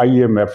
IMF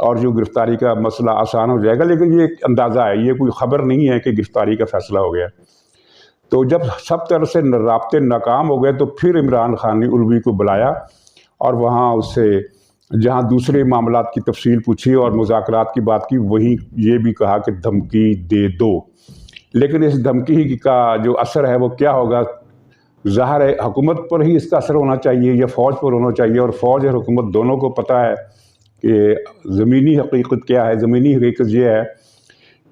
اور جو گرفتاری کا مسئلہ آسان ہو جائے گا، لیکن یہ ایک اندازہ ہے، یہ کوئی خبر نہیں ہے کہ گرفتاری کا فیصلہ ہو گیا۔ تو جب سب طرف سے رابطے ناکام ہو گئے تو پھر عمران خان نے الوی کو بلایا اور وہاں اس سے جہاں دوسرے معاملات کی تفصیل پوچھی اور مذاکرات کی بات کی، وہیں یہ بھی کہا کہ دھمکی دے دو۔ لیکن اس دھمکی کا جو اثر ہے وہ کیا ہوگا؟ ظاہر ہے حکومت پر ہی اس کا اثر ہونا چاہیے یا فوج پر ہونا چاہیے، اور فوج اور حکومت دونوں کو پتہ ہے کہ زمینی حقیقت کیا ہے۔ زمینی حقیقت یہ ہے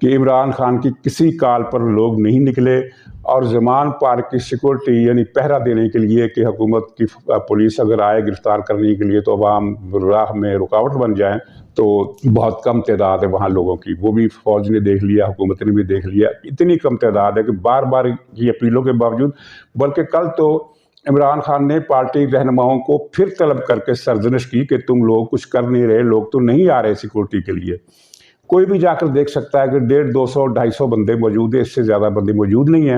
کہ عمران خان کی کسی کال پر لوگ نہیں نکلے، اور زمان پارک کی سیکورٹی یعنی پہرا دینے کے لیے کہ حکومت کی پولیس اگر آئے گرفتار کرنے کے لیے تو عوام راہ میں رکاوٹ بن جائیں، تو بہت کم تعداد ہے وہاں لوگوں کی، وہ بھی فوج نے دیکھ لیا، حکومت نے بھی دیکھ لیا، اتنی کم تعداد ہے کہ بار بار کی اپیلوں کے باوجود۔ بلکہ کل تو عمران خان نے پارٹی رہنماؤں کو پھر طلب کر کے سرزنش کی کہ تم لوگ کچھ کر نہیں رہے، لوگ تو نہیں آ رہے سیکورٹی کے لیے۔ کوئی بھی جا کر دیکھ سکتا ہے کہ 150 200 250 بندے موجود ہیں، اس سے زیادہ بندے موجود نہیں ہیں،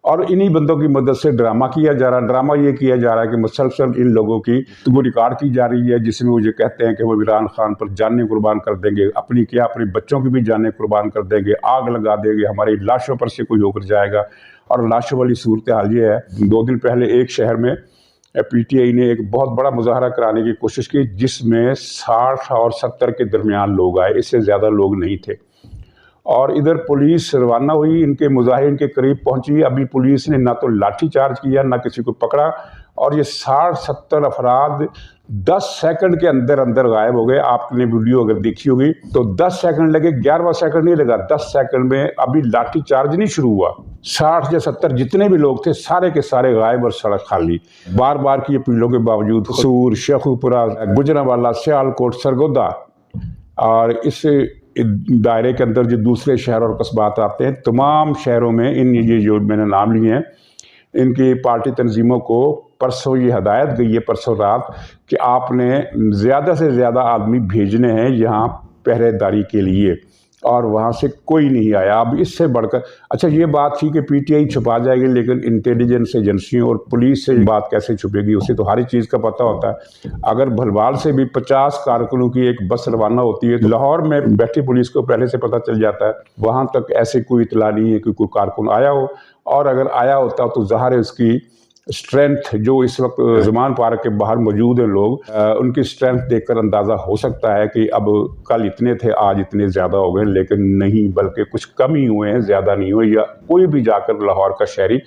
اور انہی بندوں کی مدد سے ڈرامہ کیا جا رہا ہے۔ ڈرامہ یہ کیا جا رہا ہے کہ مسلسل ان لوگوں کی وہ ریکارڈ کی جا رہی ہے، جس میں وہ یہ کہتے ہیں کہ وہ عمران خان پر جانیں قربان کر دیں گے، اپنی کیا اپنے بچوں کی بھی جانیں قربان کر دیں گے، آگ لگا دیں گے، ہماری لاشوں پر سے کوئی ہو کر جائے گا۔ اور لاشوں والی صورتحال یہ ہے، 2 دن پہلے ایک شہر میں پی ٹی آئی نے ایک بہت بڑا مظاہرہ کرانے کی کوشش کی، جس میں 60 اور 70 کے درمیان لوگ آئے، اس سے زیادہ لوگ نہیں تھے۔ اور ادھر پولیس روانہ ہوئی، ان کے مظاہرین کے قریب پہنچی، ابھی پولیس نے نہ تو لاٹھی چارج کیا نہ کسی کو پکڑا، اور یہ 60-70 افراد 10 سیکنڈ کے اندر اندر غائب ہو گئے۔ آپ نے ویڈیو اگر دیکھی ہوگی تو 10 سیکنڈ لگے، 11واں سیکنڈ نہیں لگا، 10 سیکنڈ میں ابھی لاٹھی چارج نہیں شروع ہوا، 60 یا 70 جتنے بھی لوگ تھے سارے کے سارے غائب اور سڑک خالی۔ بار بار کی اپیلوں کے باوجود قصور، شیخوپورہ، گجرانوالہ، سیالکوٹ، سرگودا اور اس دائرے کے اندر جو دوسرے شہر اور قصبات آتے ہیں، تمام شہروں میں یہ جو میں نے نام لیے ہیں، ان کی پارٹی تنظیموں کو پرسوں یہ ہدایت گئی ہے، پرسوں رات، کہ آپ نے زیادہ سے زیادہ آدمی بھیجنے ہیں یہاں پہرے داری کے لیے، اور وہاں سے کوئی نہیں آیا۔ اب اس سے بڑھ کر اچھا یہ بات تھی کہ پی ٹی آئی چھپا جائے گی، لیکن انٹیلیجنس ایجنسیوں اور پولیس سے بات کیسے چھپے گی؟ اسے تو ہر چیز کا پتہ ہوتا ہے۔ اگر بھلوال سے بھی 50 کارکنوں کی ایک بس روانہ ہوتی ہے، لاہور میں بیٹھی پولیس کو پہلے سے پتہ چل جاتا ہے، وہاں تک ایسے کوئی اطلاع نہیں ہے کہ کوئی کارکن آیا ہو، اور اگر آیا ہوتا تو ظاہر ہے اس کی اسٹرینتھ جو اس وقت زمان پارک کے باہر موجود ہیں لوگ، ان کی اسٹرینتھ دیکھ کر اندازہ ہو سکتا ہے کہ اب کل اتنے تھے آج اتنے زیادہ ہو گئے، لیکن نہیں، بلکہ کچھ کم ہی ہوئے ہیں، زیادہ نہیں ہوئے، یا کوئی بھی جا کر لاہور کا شہری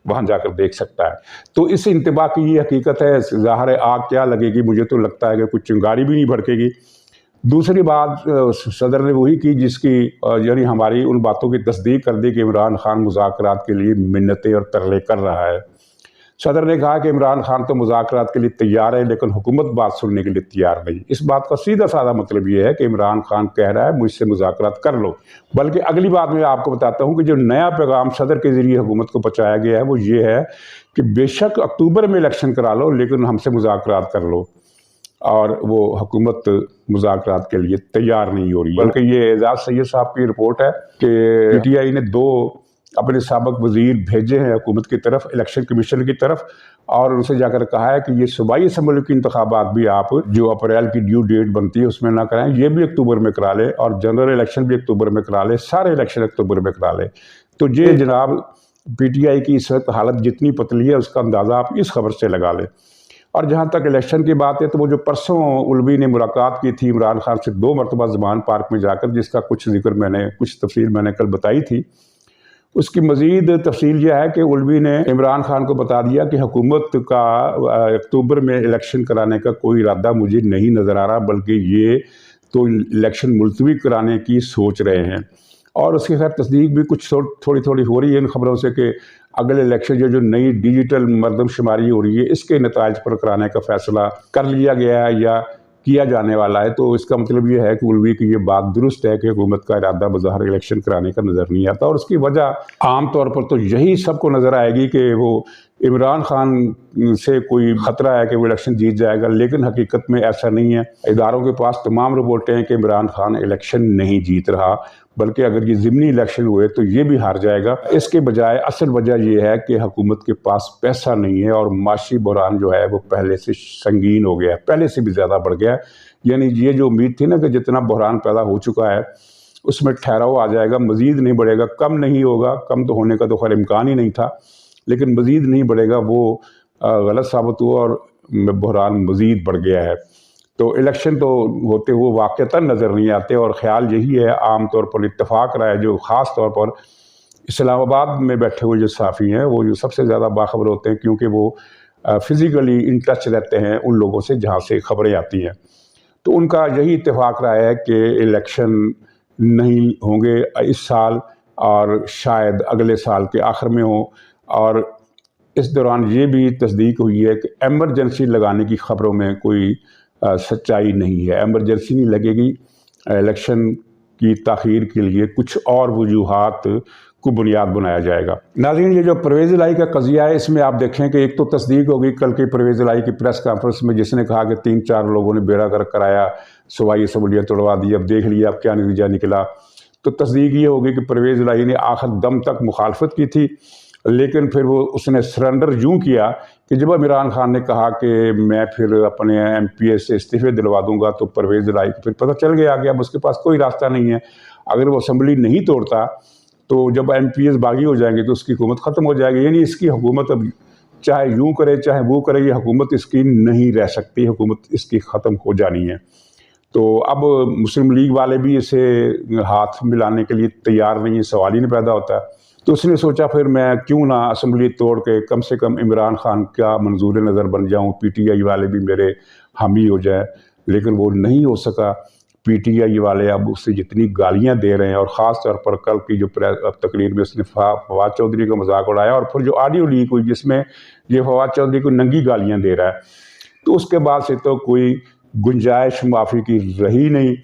وہاں جا کر دیکھ سکتا ہے۔ تو اس انتباہ کی یہ حقیقت ہے، ظاہر ہے آگ کیا لگے گی، مجھے تو لگتا ہے کہ کچھ چنگاری بھی نہیں بھڑکے گی۔ دوسری بات صدر نے وہی کی جس کی یعنی ہماری ان باتوں کی تصدیق کر دی کہ عمران خان مذاکرات کے لیے منتیں اور ترلے کر رہا ہے۔ صدر نے کہا کہ عمران خان تو مذاکرات کے لیے تیار ہے، لیکن حکومت بات سننے کے لیے تیار نہیں۔ اس بات کا سیدھا سادہ مطلب یہ ہے کہ عمران خان کہہ رہا ہے مجھ سے مذاکرات کر لو۔ بلکہ اگلی بات میں آپ کو بتاتا ہوں کہ جو نیا پیغام صدر کے ذریعے حکومت کو پہنچایا گیا ہے وہ یہ ہے کہ بے شک اکتوبر میں الیکشن کرا لو، لیکن ہم سے مذاکرات کر لو۔ اور وہ حکومت مذاکرات کے لیے تیار نہیں ہو رہی، بلکہ یہ اعزاز سید صاحب کی رپورٹ ہے کہ پی ٹی آئی نے 2 اپنے سابق وزیر بھیجے ہیں حکومت کی طرف، الیکشن کمیشن کی طرف، اور ان سے جا کر کہا ہے کہ یہ صوبائی اسمبلی کی انتخابات بھی آپ جو اپریل کی ڈیو ڈیٹ بنتی ہے اس میں نہ کرائیں، یہ بھی اکتوبر میں کرا لیں، اور جنرل الیکشن بھی اکتوبر میں کرا لیں، سارے الیکشن اکتوبر میں کرا لیں۔ تو یہ جناب پی ٹی آئی کی اس وقت حالت جتنی پتلی ہے اس کا اندازہ آپ اس خبر سے لگا لیں۔ اور جہاں تک الیکشن کی بات ہے تو وہ جو پرسوں الوی نے ملاقات کی تھی عمران خان سے 2 مرتبہ زمان پارک میں جا کر، جس کا کچھ تفصیل میں نے کل بتائی تھی، اس کی مزید تفصیل یہ ہے کہ الوی نے عمران خان کو بتا دیا کہ حکومت کا اکتوبر میں الیکشن کرانے کا کوئی ارادہ مجھے نہیں نظر آ رہا، بلکہ یہ تو الیکشن ملتوی کرانے کی سوچ رہے ہیں۔ اور اس کی خیر تصدیق بھی کچھ تھوڑی تھوڑی ہو رہی ہے ان خبروں سے کہ اگلے الیکشن جو نئی ڈیجیٹل مردم شماری ہو رہی ہے اس کے نتائج پر کرانے کا فیصلہ کر لیا گیا ہے یا کیا جانے والا ہے۔ تو اس کا مطلب یہ ہے کہ الوی کی یہ بات درست ہے کہ حکومت کا ارادہ بظاہر الیکشن کرانے کا نظر نہیں آتا، اور اس کی وجہ عام طور پر تو یہی سب کو نظر آئے گی کہ وہ عمران خان سے کوئی خطرہ ہے کہ وہ الیکشن جیت جائے گا، لیکن حقیقت میں ایسا نہیں ہے۔ اداروں کے پاس تمام رپورٹیں ہیں کہ عمران خان الیکشن نہیں جیت رہا، بلکہ اگر یہ ضمنی الیکشن ہوئے تو یہ بھی ہار جائے گا۔ اس کے بجائے اصل وجہ یہ ہے کہ حکومت کے پاس پیسہ نہیں ہے، اور معاشی بحران جو ہے وہ پہلے سے سنگین ہو گیا ہے، پہلے سے بھی زیادہ بڑھ گیا ہے۔ یعنی یہ جو امید تھی نا کہ جتنا بحران پیدا ہو چکا ہے اس میں ٹھہراؤ آ جائے گا، مزید نہیں بڑھے گا، کم نہیں ہوگا، کم تو ہونے کا تو خیر امکان ہی نہیں تھا، لیکن مزید نہیں بڑھے گا، وہ غلط ثابت ہوا اور بحران مزید بڑھ گیا ہے۔ تو الیکشن تو ہوتے ہوئے واقعتاً نظر نہیں آتے، اور خیال یہی ہے عام طور پر اتفاق رہا ہے جو خاص طور پر اسلام آباد میں بیٹھے ہوئے جو صحافی ہیں وہ جو سب سے زیادہ باخبر ہوتے ہیں، کیونکہ وہ فزیکلی ان ٹچ رہتے ہیں ان لوگوں سے جہاں سے خبریں آتی ہیں۔ تو ان کا یہی اتفاق رہا ہے کہ الیکشن نہیں ہوں گے اس سال، اور شاید اگلے سال کے آخر میں ہوں۔ اور اس دوران یہ بھی تصدیق ہوئی ہے کہ ایمرجنسی لگانے کی خبروں میں کوئی سچائی نہیں ہے، ایمرجنسی نہیں لگے گی۔ الیکشن کی تاخیر کے لیے کچھ اور وجوہات کو بنیاد بنایا جائے گا۔ ناظرین، یہ جو پرویز الہی کا قضیہ ہے، اس میں آپ دیکھیں کہ ایک تو تصدیق ہوگی کل کی پرویز الہی کی پریس کانفرنس میں، جس نے کہا کہ 3-4 لوگوں نے بیڑا گرک کرایا، صوبائی اسمبلیاں توڑوا دی، اب دیکھ لیا اب کیا نتیجہ نکلا۔ تو تصدیق یہ ہوگی کہ پرویز الہی نے آخر دم تک مخالفت کی تھی، لیکن پھر اس نے سرنڈر یوں کیا کہ جب عمران خان نے کہا کہ میں پھر اپنے ایم پی اے سے استعفے دلوا دوں گا، تو پرویز الہی کو پھر پتہ چل گیا کہ اب اس کے پاس کوئی راستہ نہیں ہے۔ اگر وہ اسمبلی نہیں توڑتا تو جب ایم پی ایز باغی ہو جائیں گے تو اس کی حکومت ختم ہو جائے گی، یعنی اس کی حکومت اب چاہے یوں کرے چاہے وہ کرے، یہ حکومت اس کی نہیں رہ سکتی، حکومت اس کی ختم ہو جانی ہے۔ تو اب مسلم لیگ والے بھی اسے ہاتھ ملانے کے لیے تیار نہیں ہیں، سوال ہی نہیں پیدا ہوتا ہے۔ تو اس نے سوچا پھر میں کیوں نہ اسمبلی توڑ کے کم سے کم عمران خان کا منظور نظر بن جاؤں، پی ٹی آئی والے بھی میرے حامی ہو جائیں، لیکن وہ نہیں ہو سکا۔ پی ٹی آئی والے اب اس سے جتنی گالیاں دے رہے ہیں، اور خاص طور پر کل کی جو تقریر میں اس نے فواد چودھری کا مذاق اڑایا، اور پھر جو آڈیو لیک ہوئی جس میں یہ فواد چودھری کو ننگی گالیاں دے رہا ہے، تو اس کے بعد سے تو کوئی گنجائش معافی کی رہی نہیں،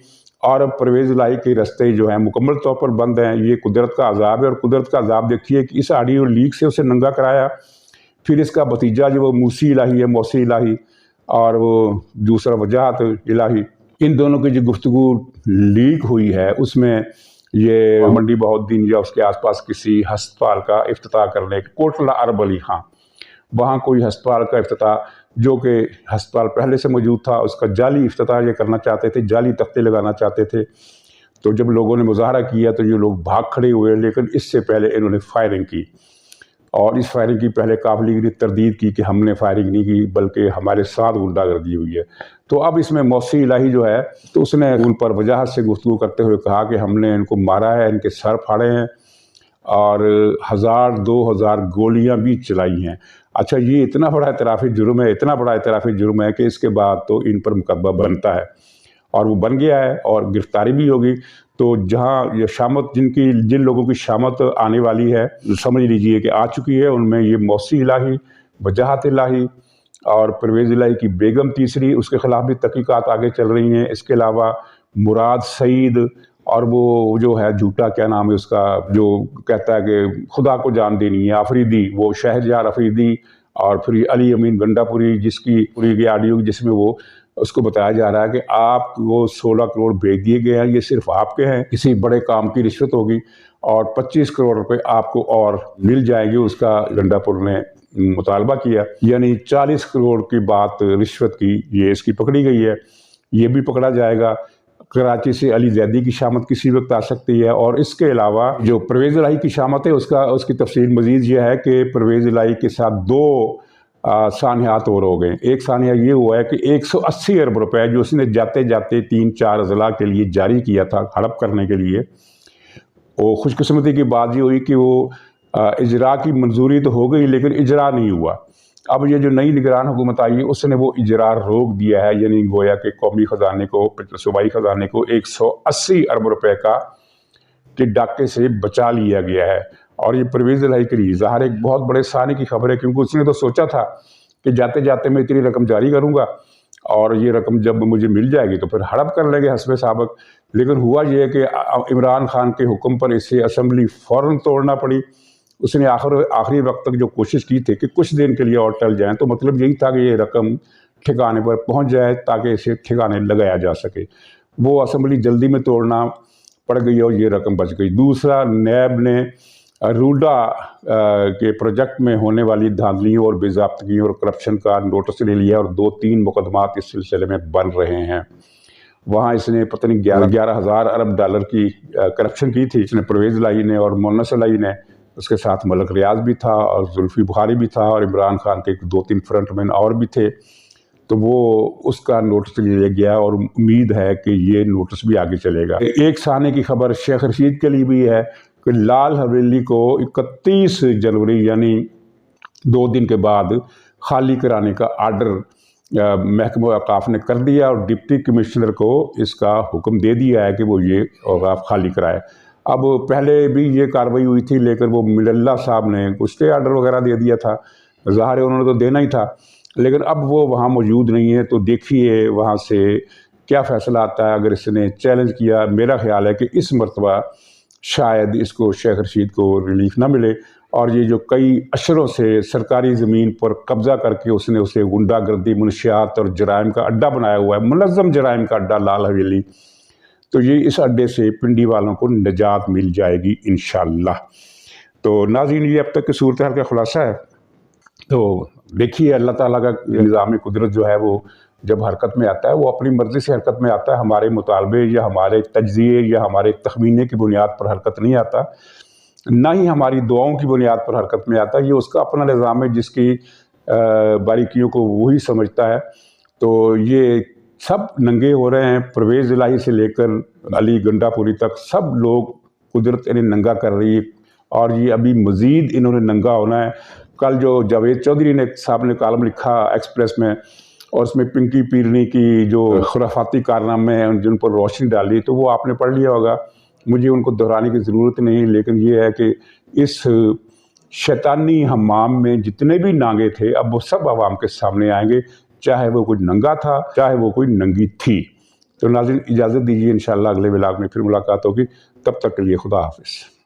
اور اب پرویز الہی کے رستے جو ہیں مکمل طور پر بند ہیں۔ یہ قدرت کا عذاب ہے، اور قدرت کا عذاب دیکھیے کہ اس آڈیو لیک سے اسے ننگا کرایا، پھر اس کا بھتیجا جو وہ موسی الہی ہے، موسی الہی، اور وہ دوسرا وجاہت الہی، ان دونوں کی جو گفتگو لیک ہوئی ہے اس میں یہ منڈی بہاؤالدین یا اس کے آس پاس کسی ہسپتال کا افتتاح کرنے، کوٹلہ ارب علی خان، وہاں کوئی ہسپتال کا افتتاح جو کہ ہسپتال پہلے سے موجود تھا، اس کا جعلی افتتاح یہ کرنا چاہتے تھے، جعلی تختے لگانا چاہتے تھے۔ تو جب لوگوں نے مظاہرہ کیا تو یہ لوگ بھاگ کھڑے ہوئے، لیکن اس سے پہلے انہوں نے فائرنگ کی، اور اس فائرنگ کی پہلے کاف لیگ نے تردید کی کہ ہم نے فائرنگ نہیں کی بلکہ ہمارے ساتھ غنڈہ گردی ہوئی ہے۔ تو اب اس میں موسی الہی جو ہے تو اس نے ان پر وجاہت سے گفتگو کرتے ہوئے کہا کہ ہم نے ان کو مارا ہے، ان کے سر پھاڑے ہیں، اور 1000-2000 گولیاں بھی چلائی ہیں۔ اچھا، یہ اتنا بڑا اعترافی جرم ہے، اتنا بڑا اعترافی جرم ہے کہ اس کے بعد تو ان پر مقدمہ بنتا ہے، اور وہ بن گیا ہے، اور گرفتاری بھی ہوگی۔ تو جہاں یہ شامت جن لوگوں کی شامت آنے والی ہے، سمجھ لیجئے کہ آ چکی ہے، ان میں یہ موسی الہی، وجاہت الہی اور پرویز الہی کی بیگم تیسری، اس کے خلاف بھی تحقیقات آگے چل رہی ہیں۔ اس کے علاوہ مراد سعید، اور وہ جو ہے جھوٹا کیا نام ہے اس کا، جو کہتا ہے کہ خدا کو جان دینی ہے، آفریدی، وہ شہریار آفریدی، اور پھر علی امین گنڈا پوری، جس کی پوری کی آڈیو جس میں وہ اس کو بتایا جا رہا ہے کہ آپ کو 16 کروڑ بھیج دیے گئے ہیں، یہ صرف آپ کے ہیں، کسی بڑے کام کی رشوت ہوگی، اور 25 کروڑ روپے آپ کو اور مل جائیں گے، اس کا گنڈا پور نے مطالبہ کیا۔ یعنی 40 کروڑ کی بات رشوت کی یہ اس کی پکڑی گئی ہے، یہ بھی پکڑا جائے گا۔ کراچی سے علی زیدی کی شامت کسی وقت آ سکتی ہے، اور اس کے علاوہ جو پرویز الہی کی شامت ہے اس کی تفصیل مزید یہ ہے کہ پرویز الہی کے ساتھ 2 سانحات اور ہو گئے۔ ایک سانحہ یہ ہوا ہے کہ 180 ارب روپے جو اس نے جاتے جاتے 3-4 اضلاع کے لیے جاری کیا تھا ہڑپ کرنے کے لیے، وہ خوش قسمتی کی بات یہ ہوئی کہ وہ اجرا کی منظوری تو ہو گئی لیکن اجرا نہیں ہوا۔ اب یہ جو نئی نگران حکومت آئی ہے اس نے وہ اجرا روک دیا ہے، یعنی گویا کہ قومی خزانے کو، صوبائی خزانے کو 180 ارب روپے کے ڈاکے سے بچا لیا گیا ہے۔ اور یہ پرویز الہی کے لیے ظاہر ایک بہت بڑے سانے کی خبر ہے، کیونکہ اس نے تو سوچا تھا کہ جاتے جاتے میں اتنی رقم جاری کروں گا، اور یہ رقم جب مجھے مل جائے گی تو پھر ہڑپ کر لیں گے حسب سابق۔ لیکن ہوا یہ کہ عمران خان کے حکم پر اسے اسمبلی فوراً توڑنا پڑی، اس نے آخری وقت تک جو کوشش کی تھی کہ کچھ دن کے لیے اور ٹل جائیں، تو مطلب یہی تھا کہ یہ رقم ٹھکانے پر پہنچ جائے تاکہ اسے ٹھکانے لگایا جا سکے۔ وہ اسمبلی جلدی میں توڑنا پڑ گئی اور یہ رقم بچ گئی۔ دوسرا، نیب نے روڈا کے پروجیکٹ میں ہونے والی دھاندلیوں اور بے ضابطگیوں اور کرپشن کا نوٹس لے لیا اور 2-3 مقدمات اس سلسلے میں بن رہے ہیں۔ وہاں اس نے پتہ نہیں 11,000 ارب ڈالر کی کرپشن کی تھی۔ اس نے پرویز الہی نے اور مونس الہی نے، اس کے ساتھ ملک ریاض بھی تھا اور زلفی بخاری بھی تھا اور عمران خان کے 2-3 فرنٹ مین اور بھی تھے۔ تو وہ اس کا نوٹس لیا گیا اور امید ہے کہ یہ نوٹس بھی آگے چلے گا۔ ایک سانے کی خبر شیخ رشید کے لیے بھی ہے کہ لال حویلی کو 31 جنوری یعنی 2 دن کے بعد خالی کرانے کا آرڈر محکمہ اوقاف نے کر دیا اور ڈپٹی کمشنر کو اس کا حکم دے دیا ہے کہ وہ یہ اوقاف خالی کرائے۔ اب پہلے بھی یہ کارروائی ہوئی تھی لیکن وہ مل اللہ صاحب نے کچھ اسٹے آرڈر وغیرہ دے دیا تھا، ظاہر ہے انہوں نے تو دینا ہی تھا، لیکن اب وہ وہاں موجود نہیں ہے۔ تو دیکھیے وہاں سے کیا فیصلہ آتا ہے۔ اگر اس نے چیلنج کیا، میرا خیال ہے کہ اس مرتبہ شاید اس کو شیخ رشید کو ریلیف نہ ملے، اور یہ جو کئی اشروں سے سرکاری زمین پر قبضہ کر کے اس نے اسے غنڈہ گردی، منشیات اور جرائم کا اڈہ بنایا ہوا ہے، منظم جرائم کا اڈہ لال حویلی، تو یہ اس اڈے سے پنڈی والوں کو نجات مل جائے گی انشاءاللہ۔ تو ناظرین، یہ اب تک کی صورتحال کا خلاصہ ہے۔ تو دیکھیے اللہ تعالیٰ کا نظام قدرت جو ہے وہ جب حرکت میں آتا ہے وہ اپنی مرضی سے حرکت میں آتا ہے، ہمارے مطالبے یا ہمارے تجزیے یا ہمارے تخمینے کی بنیاد پر حرکت نہیں آتا، نہ ہی ہماری دعاؤں کی بنیاد پر حرکت میں آتا ہے۔ یہ اس کا اپنا نظام ہے جس کی باریکیوں کو وہی سمجھتا ہے۔ تو یہ سب ننگے ہو رہے ہیں، پرویز الہی سے لے کر علی گنڈا پوری تک سب لوگ قدرت انہیں ننگا کر رہی ہے، اور یہ ابھی مزید انہوں نے ننگا ہونا ہے۔ کل جو جاوید چودھری صاحب نے کالم لکھا ایکسپریس میں، اور اس میں پنکی پیرنی کی جو خرافاتی کارنامے ہیں جن پر روشنی ڈالی، تو وہ آپ نے پڑھ لیا ہوگا، مجھے ان کو دہرانے کی ضرورت نہیں، لیکن یہ ہے کہ اس شیطانی حمام میں جتنے بھی نانگے تھے اب وہ سب عوام کے سامنے آئیں گے، چاہے وہ کوئی ننگا تھا چاہے وہ کوئی ننگی تھی۔ تو ناظرین اجازت دیجیے، انشاءاللہ اگلے ولاگ میں پھر ملاقات ہوگی، تب تک کے لیے خدا حافظ۔